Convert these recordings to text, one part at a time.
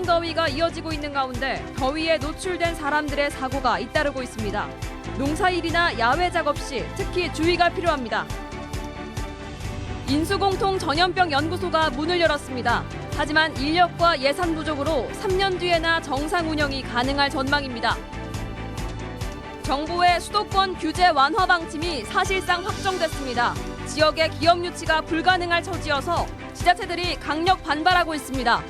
찜통더위가 이어지고 있는 가운데 더위에 노출된 사람들의 사고가 잇따르고 있습니다. 농사일이나 야외 작업 시 특히 주의가 필요합니다. 인수공통 전염병 연구소가 문을 열었습니다. 하지만 인력과 예산 부족으로 3년 뒤에나 정상 운영이 가능할 전망입니다. 정부의 수도권 규제 완화 방침이 사실상 확정됐습니다. 지역의 기업 유치가 불가능할 처지여서 지자체들이 강력 반발하고 있습니다.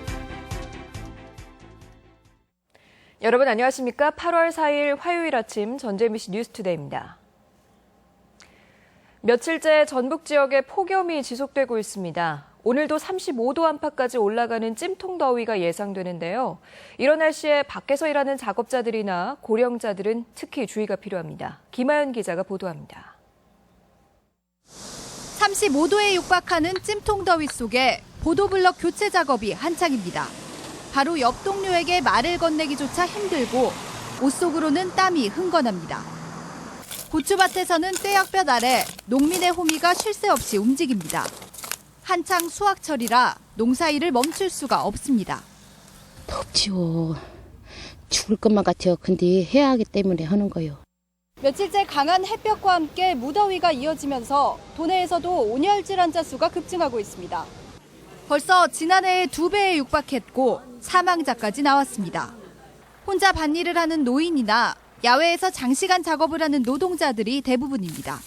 여러분 안녕하십니까? 8월 4일 화요일 아침 전재미씨 뉴스투데이입니다. 며칠째 전북 지역에 폭염이 지속되고 있습니다. 오늘도 35도 안팎까지 올라가는 찜통더위가 예상되는데요. 이런 날씨에 밖에서 일하는 작업자들이나 고령자들은 특히 주의가 필요합니다. 김하연 기자가 보도합니다. 35도에 육박하는 찜통더위 속에 보도블럭 교체 작업이 한창입니다. 바로 옆 동료에게 말을 건네기조차 힘들고 옷 속으로는 땀이 흥건합니다. 고추밭에서는 떼약볕 아래 농민의 호미가 쉴 새 없이 움직입니다. 한창 수확철이라 농사일을 멈출 수가 없습니다. 덥지요. 죽을 것만 같아요. 근데 해야 하기 때문에 하는 거요. 며칠째 강한 햇볕과 함께 무더위가 이어지면서 도내에서도 온열 질환자 수가 급증하고 있습니다. 벌써 지난해에 2배에 육박했고 사망자까지 나왔습니다. 혼자 밭일을 하는 노인이나 야외에서 장시간 작업을 하는 노동자들이 대부분입니다.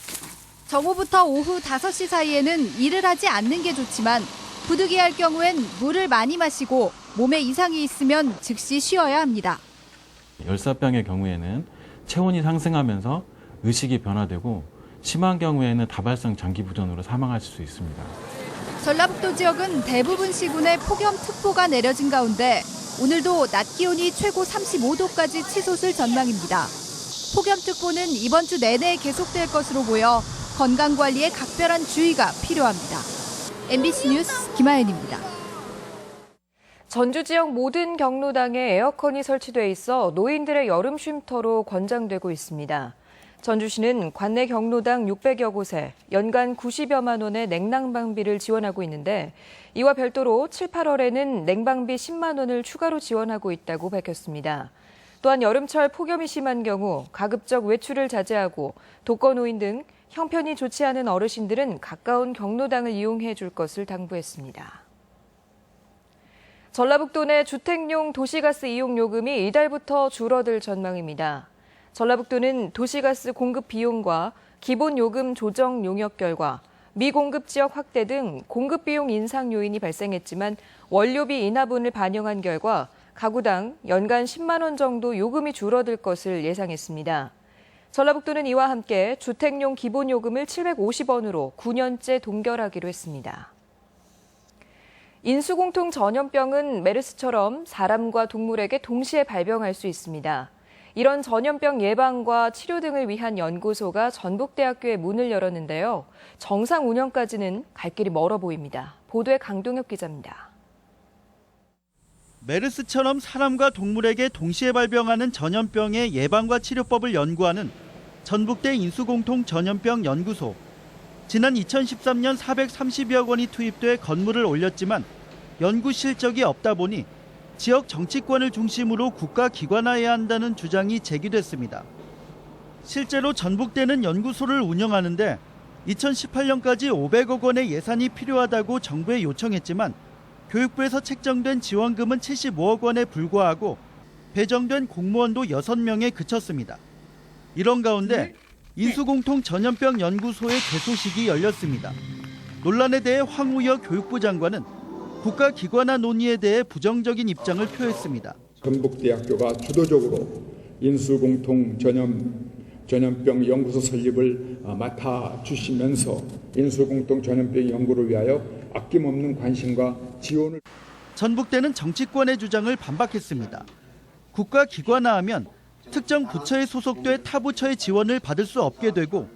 정오부터 오후 5시 사이에는 일을 하지 않는 게 좋지만 부득이할 경우엔 물을 많이 마시고 몸에 이상이 있으면 즉시 쉬어야 합니다. 열사병의 경우에는 체온이 상승하면서 의식이 변화되고 심한 경우에는 다발성 장기부전으로 사망할 수 있습니다. 전라북도 지역은 대부분 시군에 폭염특보가 내려진 가운데 오늘도 낮 기온이 최고 35도까지 치솟을 전망입니다. 폭염특보는 이번 주 내내 계속될 것으로 보여 건강관리에 각별한 주의가 필요합니다. MBC 뉴스 김하연입니다. 전주 지역 모든 경로당에 에어컨이 설치돼 있어 노인들의 여름 쉼터로 권장되고 있습니다. 전주시는 관내 경로당 600여 곳에 연간 90여만 원의 냉난방비를 지원하고 있는데 이와 별도로 7, 8월에는 냉방비 10만 원을 추가로 지원하고 있다고 밝혔습니다. 또한 여름철 폭염이 심한 경우 가급적 외출을 자제하고 독거노인 등 형편이 좋지 않은 어르신들은 가까운 경로당을 이용해 줄 것을 당부했습니다. 전라북도 내 주택용 도시가스 이용 요금이 이달부터 줄어들 전망입니다. 전라북도는 도시가스 공급 비용과 기본 요금 조정 용역 결과 미공급 지역 확대 등 공급 비용 인상 요인이 발생했지만 원료비 인하분을 반영한 결과 가구당 연간 10만 원 정도 요금이 줄어들 것을 예상했습니다. 전라북도는 이와 함께 주택용 기본 요금을 750원으로 9년째 동결하기로 했습니다. 인수공통 전염병은 메르스처럼 사람과 동물에게 동시에 발병할 수 있습니다. 이런 전염병 예방과 치료 등을 위한 연구소가 전북대학교에 문을 열었는데요. 정상 운영까지는 갈 길이 멀어 보입니다. 보도에 강동혁 기자입니다. 메르스처럼 사람과 동물에게 동시에 발병하는 전염병의 예방과 치료법을 연구하는 전북대 인수공통 전염병 연구소. 지난 2013년 430여 원이 투입돼 건물을 올렸지만 연구 실적이 없다 보니 지역 정치권을 중심으로 국가 기관화해야 한다는 주장이 제기됐습니다. 실제로 전북대는 연구소를 운영하는데 2018년까지 500억 원의 예산이 필요하다고 정부에 요청했지만 교육부에서 책정된 지원금은 75억 원에 불과하고 배정된 공무원도 6명에 그쳤습니다. 이런 가운데 인수공통 전염병 연구소의 개소식이 열렸습니다. 논란에 대해 황우여 교육부 장관은 국가 기관화 논의에 대해 부정적인 입장을 표했습니다. 전북대학교가 주도적으로 인수공통 전염병 연구소 설립을 맡아주시면서 인수공통 전염병 연구를 위하여 아낌없는 관심과 지원을. 전북대는 정치권의 주장을 반박했습니다. 국가 기관화하면 특정 부처에 소속돼 타 부처의 지원을 받을 수 없게 되고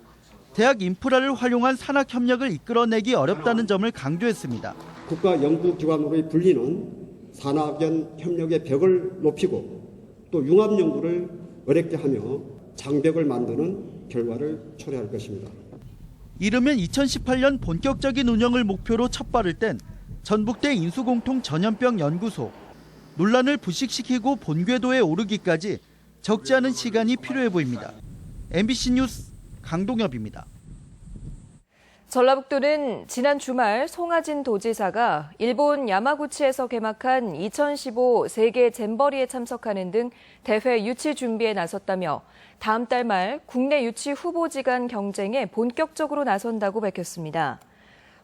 대학 인프라를 활용한 산학 협력을 이끌어내기 어렵다는 점을 강조했습니다. 국가 연구기관으로 불리는 산학연 협력의 벽을 높이고 또 융합 연구를 어렵게 하며 장벽을 만드는 결과를 초래할 것입니다. 이르면 2018년 본격적인 운영을 목표로 첫 발을 뗀 전북대 인수공통 전염병 연구소. 논란을 부식시키고 본궤도에 오르기까지 적지 않은 시간이 필요해 보입니다. MBC 뉴스 강동엽입니다. 전라북도는 지난 주말 송하진 도지사가 일본 야마구치에서 개막한 2015 세계 잼버리에 참석하는 등 대회 유치 준비에 나섰다며 다음 달 말 국내 유치 후보지 간 경쟁에 본격적으로 나선다고 밝혔습니다.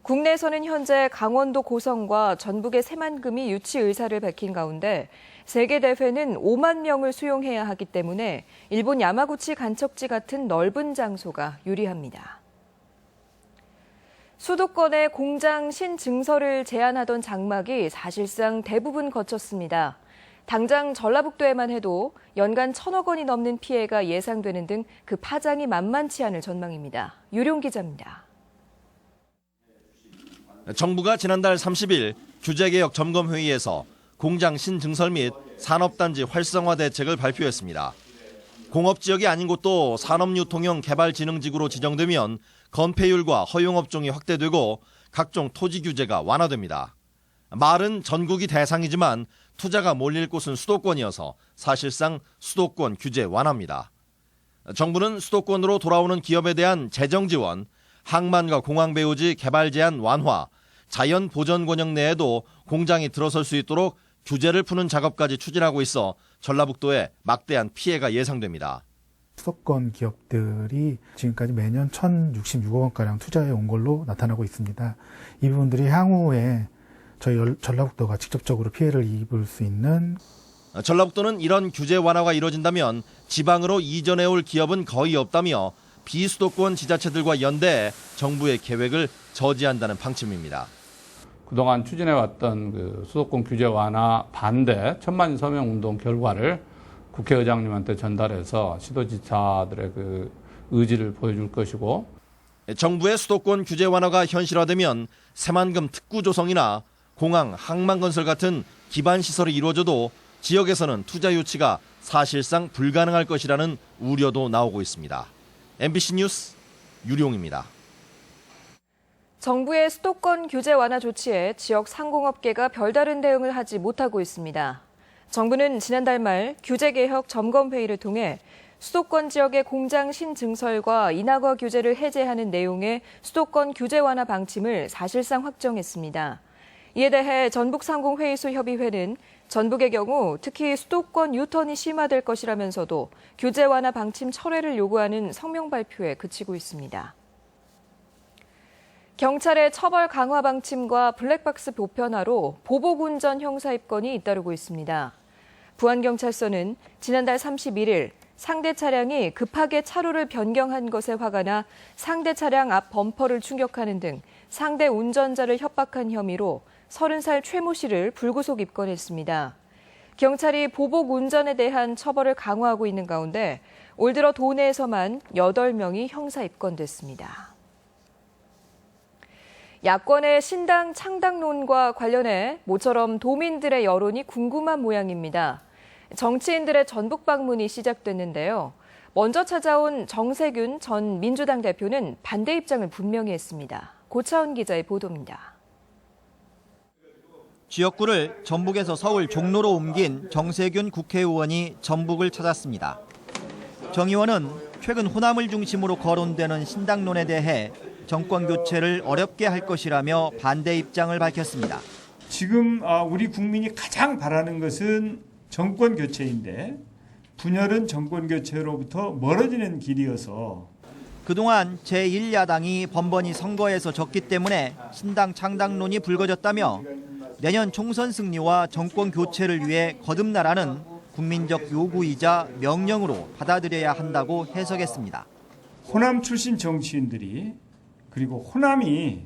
국내에서는 현재 강원도 고성과 전북의 새만금이 유치 의사를 밝힌 가운데 세계대회는 5만 명을 수용해야 하기 때문에 일본 야마구치 간척지 같은 넓은 장소가 유리합니다. 수도권의 공장 신증설을 제한하던 장막이 사실상 대부분 거쳤습니다. 당장 전라북도에만 해도 연간 1,000억 원이 넘는 피해가 예상되는 등 그 파장이 만만치 않을 전망입니다. 유룡 기자입니다. 정부가 지난달 30일 규제개혁 점검회의에서 공장 신증설 및 산업단지 활성화 대책을 발표했습니다. 공업지역이 아닌 곳도 산업유통형 개발진흥지구로 지정되면 건폐율과 허용업종이 확대되고 각종 토지 규제가 완화됩니다. 말은 전국이 대상이지만 투자가 몰릴 곳은 수도권이어서 사실상 수도권 규제 완화입니다. 정부는 수도권으로 돌아오는 기업에 대한 재정 지원, 항만과 공항 배후지 개발 제한 완화, 자연 보전 권역 내에도 공장이 들어설 수 있도록 규제를 푸는 작업까지 추진하고 있어 전라북도에 막대한 피해가 예상됩니다. 수도권 기업들이 지금까지 매년 1,066억 원가량 투자해 온 걸로 나타나고 있습니다. 이 부분들이 향후에 저희 전라북도가 직접적으로 피해를 입을 수 있는. 전라북도는 이런 규제 완화가 이뤄진다면 지방으로 이전해 올 기업은 거의 없다며 비수도권 지자체들과 연대해 정부의 계획을 저지한다는 방침입니다. 그동안 추진해왔던 그 수도권 규제 완화 반대 천만 서명 운동 결과를 국회의장님한테 전달해서 시도지사들의 그 의지를 보여줄 것이고, 정부의 수도권 규제 완화가 현실화되면 새만금 특구 조성이나 공항, 항만 건설 같은 기반 시설이 이루어져도 지역에서는 투자 유치가 사실상 불가능할 것이라는 우려도 나오고 있습니다. MBC 뉴스 유룡입니다. 정부의 수도권 규제 완화 조치에 지역 상공업계가 별다른 대응을 하지 못하고 있습니다. 정부는 지난달 말 규제개혁 점검회의를 통해 수도권 지역의 공장 신증설과 인하거 규제를 해제하는 내용의 수도권 규제 완화 방침을 사실상 확정했습니다. 이에 대해 전북상공회의소협의회는 전북의 경우 특히 수도권 유턴이 심화될 것이라면서도 규제 완화 방침 철회를 요구하는 성명 발표에 그치고 있습니다. 경찰의 처벌 강화 방침과 블랙박스 보편화로 보복운전 형사 입건이 잇따르고 있습니다. 부안경찰서는 지난달 31일 상대 차량이 급하게 차로를 변경한 것에 화가 나 상대 차량 앞 범퍼를 충격하는 등 상대 운전자를 협박한 혐의로 30살 최모 씨를 불구속 입건했습니다. 경찰이 보복 운전에 대한 처벌을 강화하고 있는 가운데 올 들어 도내에서만 8명이 형사 입건됐습니다. 야권의 신당 창당론과 관련해 모처럼 도민들의 여론이 궁금한 모양입니다. 정치인들의 전북 방문이 시작됐는데요. 먼저 찾아온 정세균 전 민주당 대표는 반대 입장을 분명히 했습니다. 고차원 기자의 보도입니다. 지역구를 전북에서 서울 종로로 옮긴 정세균 국회의원이 전북을 찾았습니다. 정 의원은 최근 호남을 중심으로 거론되는 신당론에 대해 정권 교체를 어렵게 할 것이라며 반대 입장을 밝혔습니다. 지금 우리 국민이 가장 바라는 것은 정권 교체인데 분열은 정권 교체로부터 멀어지는 길이어서 그동안 제1야당이 번번이 선거에서 졌기 때문에 신당 창당론이 불거졌다며 내년 총선 승리와 정권 교체를 위해 거듭나라는 국민적 요구이자 명령으로 받아들여야 한다고 해석했습니다. 호남 출신 정치인들이 그리고 호남이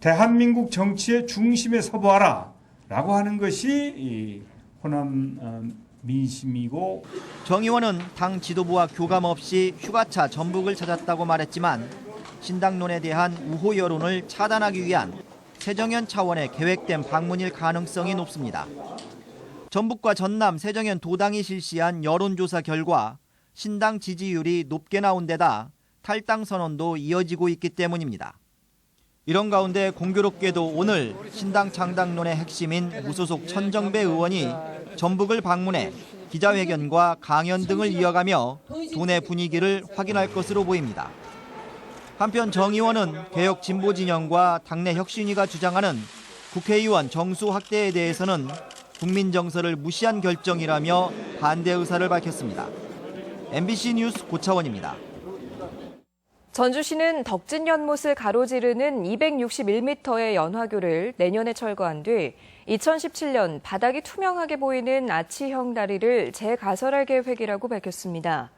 대한민국 정치의 중심에 서보아라 라고 하는 것이 이 호남 민심이고, 정 의원은 당 지도부와 교감 없이 휴가차 전북을 찾았다고 말했지만 신당론에 대한 우호 여론을 차단하기 위한 새정연 차원의 계획된 방문일 가능성이 높습니다. 전북과 전남 새정연 도당이 실시한 여론조사 결과 신당 지지율이 높게 나온 데다 탈당 선언도 이어지고 있기 때문입니다. 이런 가운데 공교롭게도 오늘 신당 창당론의 핵심인 무소속 천정배 의원이 전북을 방문해 기자회견과 강연 등을 이어가며 도내 분위기를 확인할 것으로 보입니다. 한편 정 의원은 개혁 진보 진영과 당내 혁신위가 주장하는 국회의원 정수 확대에 대해서는 국민 정서를 무시한 결정이라며 반대 의사를 밝혔습니다. MBC 뉴스 고차원입니다. 전주시는 덕진 연못을 가로지르는 261m의 연화교를 내년에 철거한 뒤 2017년 바닥이 투명하게 보이는 아치형 다리를 재가설할 계획이라고 밝혔습니다.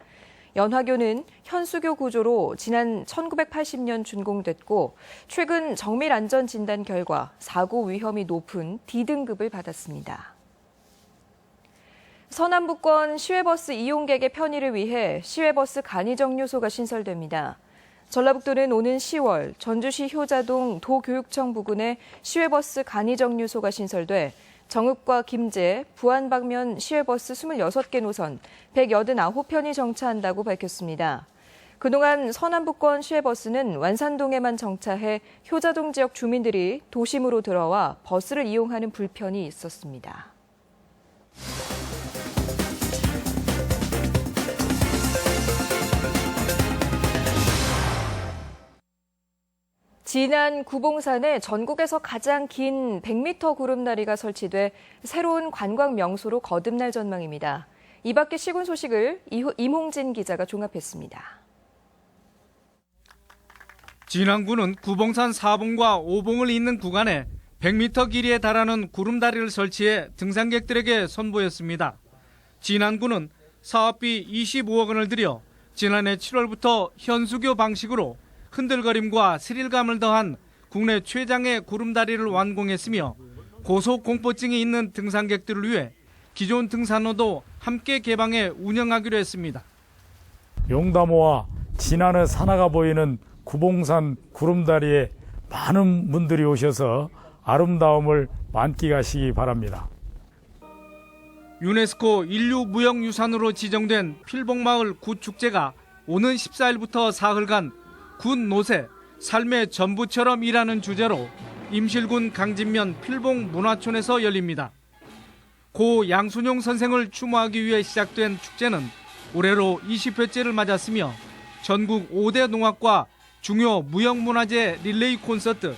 연화교는 현수교 구조로 지난 1980년 준공됐고 최근 정밀 안전 진단 결과 사고 위험이 높은 D등급을 받았습니다. 서남부권 시외버스 이용객의 편의를 위해 시외버스 간이정류소가 신설됩니다. 전라북도는 오는 10월 전주시 효자동 도교육청 부근에 시외버스 간이정류소가 신설돼 정읍과 김제, 부안 방면 시외버스 26개 노선 189편이 정차한다고 밝혔습니다. 그동안 서남부권 시외버스는 완산동에만 정차해 효자동 지역 주민들이 도심으로 들어와 버스를 이용하는 불편이 있었습니다. 진안 구봉산에 전국에서 가장 긴 100m 구름다리가 설치돼 새로운 관광 명소로 거듭날 전망입니다. 이 밖의 시군 소식을 임홍진 기자가 종합했습니다. 진안군은 구봉산 4봉과 5봉을 잇는 구간에 100m 길이에 달하는 구름다리를 설치해 등산객들에게 선보였습니다. 진안군은 사업비 25억 원을 들여 지난해 7월부터 현수교 방식으로 흔들거림과 스릴감을 더한 국내 최장의 구름다리를 완공했으며 고속 공포증이 있는 등산객들을 위해 기존 등산로도 함께 개방해 운영하기로 했습니다. 용담호와 진안의 산하가 보이는 구봉산 구름다리에 많은 분들이 오셔서 아름다움을 만끽하시기 바랍니다. 유네스코 인류무형유산으로 지정된 필봉마을 굿축제가 오는 14일부터 사흘간 군 노새, 삶의 전부처럼 일하는 주제로 임실군 강진면 필봉 문화촌에서 열립니다. 고 양순용 선생을 추모하기 위해 시작된 축제는 올해로 20회째를 맞았으며 전국 5대 농악과 중요 무형문화재 릴레이 콘서트,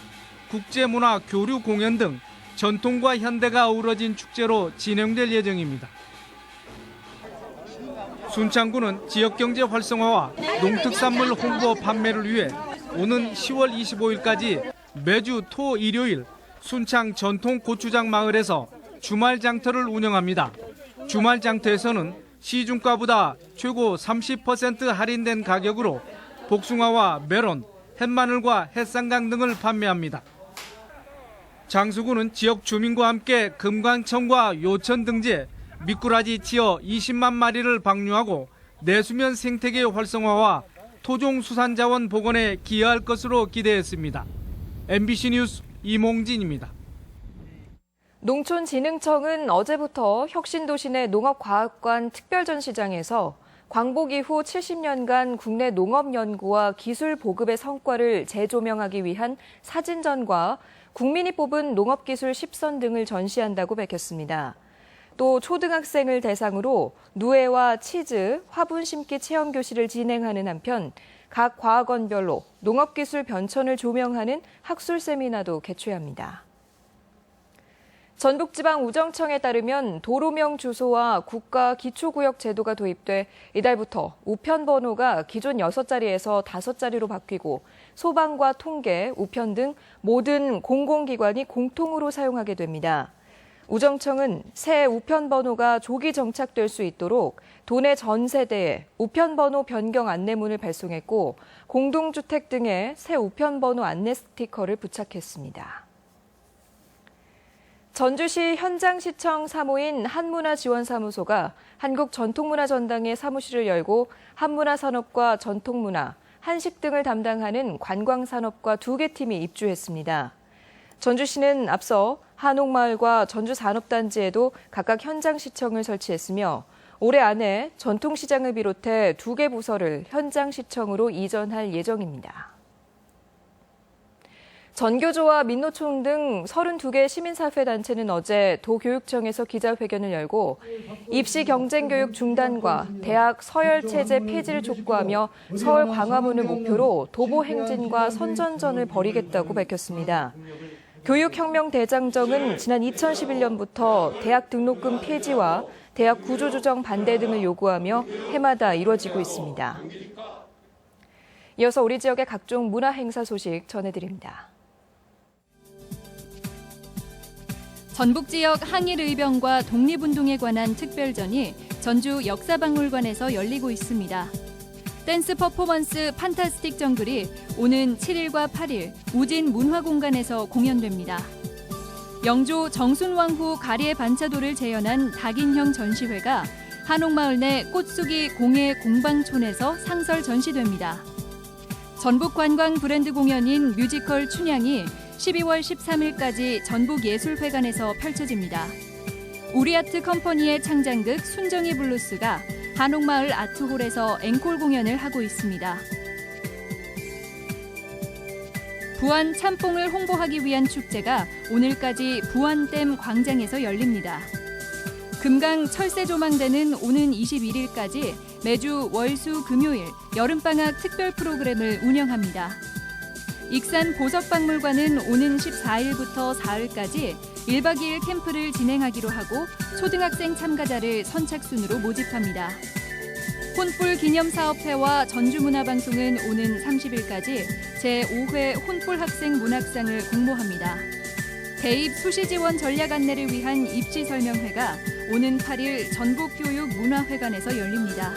국제문화 교류 공연 등 전통과 현대가 어우러진 축제로 진행될 예정입니다. 순창군은 지역경제 활성화와 농특산물 홍보 판매를 위해 오는 10월 25일까지 매주 토 일요일 순창 전통 고추장 마을에서 주말 장터를 운영합니다. 주말 장터에서는 시중가보다 최고 30% 할인된 가격으로 복숭아와 멜론, 햇마늘과 햇상강 등을 판매합니다. 장수군은 지역 주민과 함께 금강천과 요천 등지에 미꾸라지 치어 20만 마리를 방류하고 내수면 생태계 활성화와 토종 수산자원 복원에 기여할 것으로 기대했습니다. MBC 뉴스 임홍진입니다. 농촌진흥청은 어제부터 혁신도시 내 농업과학관 특별전시장에서 광복 이후 70년간 국내 농업연구와 기술 보급의 성과를 재조명하기 위한 사진전과 국민이 뽑은 농업기술 10선 등을 전시한다고 밝혔습니다. 또 초등학생을 대상으로 누에와 치즈, 화분 심기 체험 교실을 진행하는 한편 각 과학원별로 농업기술 변천을 조명하는 학술 세미나도 개최합니다. 전북지방우정청에 따르면 도로명 주소와 국가기초구역 제도가 도입돼 이달부터 우편번호가 기존 6자리에서 5자리로 바뀌고 소방과 통계, 우편 등 모든 공공기관이 공통으로 사용하게 됩니다. 우정청은 새 우편번호가 조기 정착될 수 있도록 도내 전 세대에 우편번호 변경 안내문을 발송했고 공동주택 등에 새 우편번호 안내 스티커를 부착했습니다. 전주시 현장시청 사무인 한문화지원사무소가 한국전통문화전당의 사무실을 열고 한문화산업과 전통문화, 한식 등을 담당하는 관광산업과 2개 팀이 입주했습니다. 전주시는 앞서 한옥마을과 전주산업단지에도 각각 현장시청을 설치했으며 올해 안에 전통시장을 비롯해 2개 부서를 현장시청으로 이전할 예정입니다. 전교조와 민노총 등 32개 시민사회단체는 어제 도교육청에서 기자회견을 열고 입시 경쟁교육 중단과 대학 서열체제 폐지를 촉구하며 서울 광화문을 목표로 도보 행진과 선전전을 벌이겠다고 밝혔습니다. 교육혁명대장정은 지난 2011년부터 대학 등록금 폐지와 대학 구조조정 반대 등을 요구하며 해마다 이루어지고 있습니다. 이어서 우리 지역의 각종 문화행사 소식 전해드립니다. 전북 지역 항일의병과 독립운동에 관한 특별전이 전주 역사박물관에서 열리고 있습니다. 댄스 퍼포먼스 판타스틱 정글이 오는 7일과 8일 우진 문화공간에서 공연됩니다. 영조 정순왕후 가리의 반차도를 재현한 닭인형 전시회가 한옥마을 내 꽃수기 공예 공방촌에서 상설 전시됩니다. 전북 관광 브랜드 공연인 뮤지컬 춘향이 12월 13일까지 전북예술회관에서 펼쳐집니다. 우리아트 컴퍼니의 창작극 순정이 블루스가 한옥마을 아트홀에서 앵콜 공연을 하고 있습니다. 부안 참뽕을 홍보하기 위한 축제가 오늘까지 부안댐 광장에서 열립니다. 금강 철새조망대는 오는 21일까지 매주 월, 수, 금요일 여름방학 특별 프로그램을 운영합니다. 익산 보석박물관은 오는 14일부터 4일까지 1박 2일 캠프를 진행하기로 하고 초등학생 참가자를 선착순으로 모집합니다. 혼불 기념사업회와 전주문화방송은 오는 30일까지 제5회 혼불 학생 문학상을 공모합니다. 대입 수시 지원 전략 안내를 위한 입시 설명회가 오는 8일 전북교육문화회관에서 열립니다.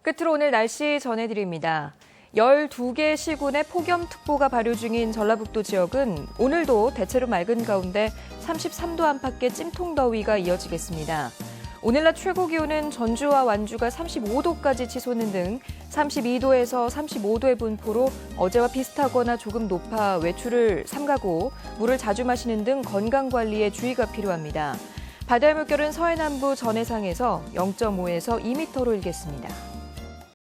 끝으로 오늘 날씨 전해드립니다. 12개 시군의 폭염특보가 발효 중인 전라북도 지역은 오늘도 대체로 맑은 가운데 33도 안팎의 찜통더위가 이어지겠습니다. 오늘 낮 최고 기온은 전주와 완주가 35도까지 치솟는 등 32도에서 35도의 분포로 어제와 비슷하거나 조금 높아 외출을 삼가고 물을 자주 마시는 등 건강관리에 주의가 필요합니다. 바다의 물결은 서해남부 전해상에서 0.5에서 2m로 일겠습니다.